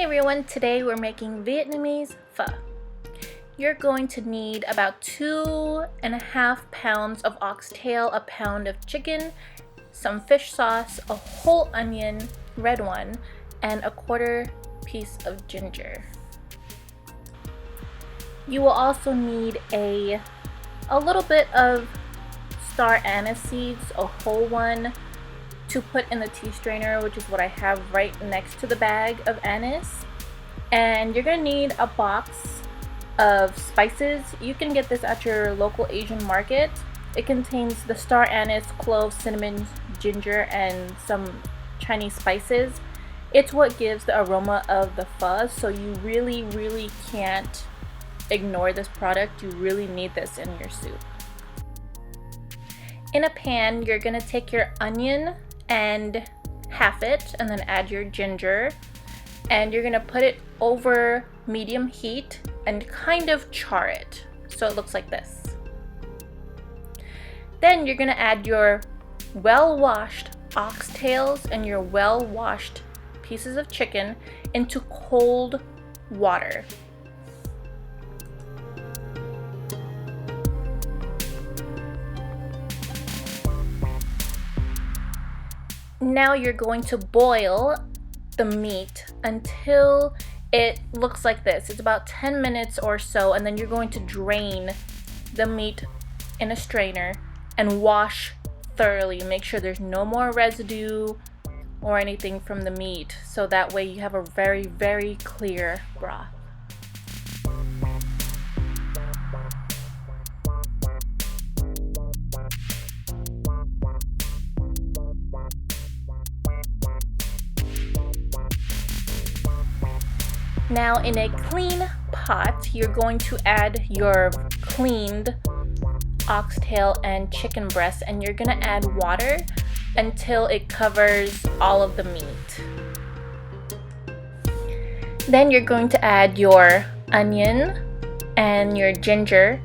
Hey everyone, today we're making Vietnamese Pho. You're going to need about 2.5 pounds of oxtail, a pound of chicken, some fish sauce, a whole onion, red one, and a quarter piece of ginger. You will also need a little bit of star anise seeds, a whole one, to put in the tea strainer, which is what I have right next to the bag of anise. And you're gonna need a box of spices. You can get this at your local Asian market. It contains the star anise, cloves, cinnamon, ginger, and some Chinese spices. It's what gives the aroma of the pho, so you really can't ignore this product. You really need this in your soup. In a pan, you're gonna take your onion and half it, and then add your ginger, and you're gonna put it over medium heat and kind of char it so it looks like this. Then you're gonna add your well-washed oxtails and your well-washed pieces of chicken into cold water. Now you're going to boil the meat until it looks like this. It's about 10 minutes or so, and then you're going to drain the meat in a strainer and wash thoroughly. Make sure there's no more residue or anything from the meat, so that way you have a very clear broth. Now in a clean pot, you're going to add your cleaned oxtail and chicken breast, and you're gonna add water until it covers all of the meat. Then you're going to add your onion and your ginger,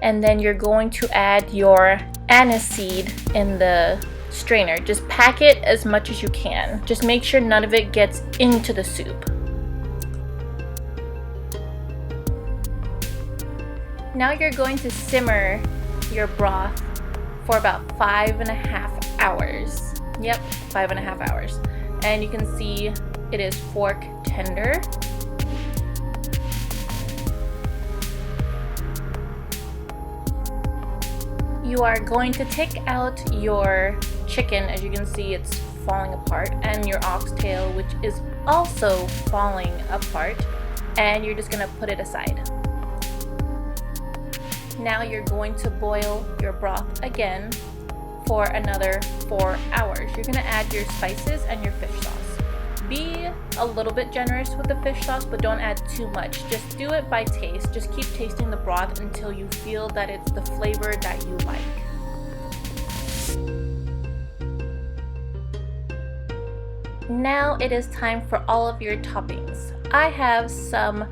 and then you're going to add your anise seed in the strainer. Just pack it as much as you can. Just make sure none of it gets into the soup. Now you're going to simmer your broth for about 5.5 hours. Yep, 5.5 hours. And you can see it is fork tender. You are going to take out your chicken. As you can see, it's falling apart, and your oxtail, which is also falling apart, and you're just gonna put it aside. Now you're going to boil your broth again for another 4 hours. You're gonna add your spices and your fish sauce. Be a little bit generous with the fish sauce, but don't add too much. Just do it by taste. Just keep tasting the broth until you feel that it's the flavor that you like. Now it is time for all of your toppings. I have some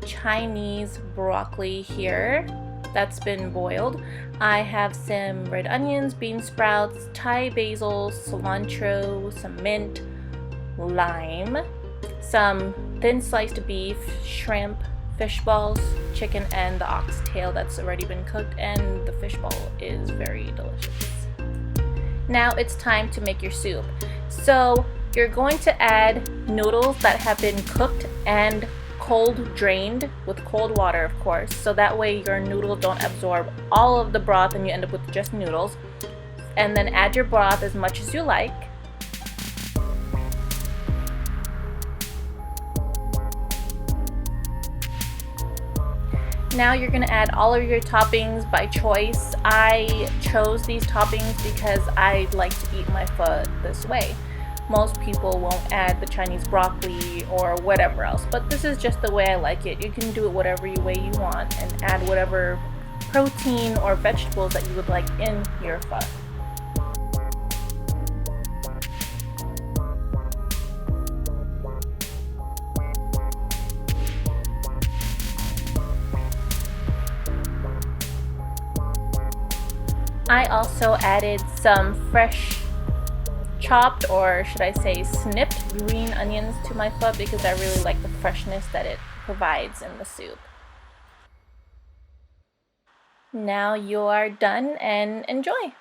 Chinese broccoli here that's been boiled. I have some red onions, bean sprouts, Thai basil, cilantro, some mint, lime, some thin sliced beef, shrimp, fish balls, chicken, and the oxtail that's already been cooked, and the fish ball is very delicious. Now it's time to make your soup. So you're going to add noodles that have been cooked and cold drained with cold water, of course, so that way your noodles don't absorb all of the broth and you end up with just noodles. And then add your broth as much as you like. Now you're gonna add all of your toppings by choice. I chose these toppings because I like to eat my pho this way. Most people won't add the Chinese broccoli or whatever else, but this is just the way I like it. You can do it whatever way you want and add whatever protein or vegetables that you would like in your pho. I also added some fresh chopped, or should I say snipped, green onions to my pho because I really like the freshness that it provides in the soup. Now you are done and enjoy!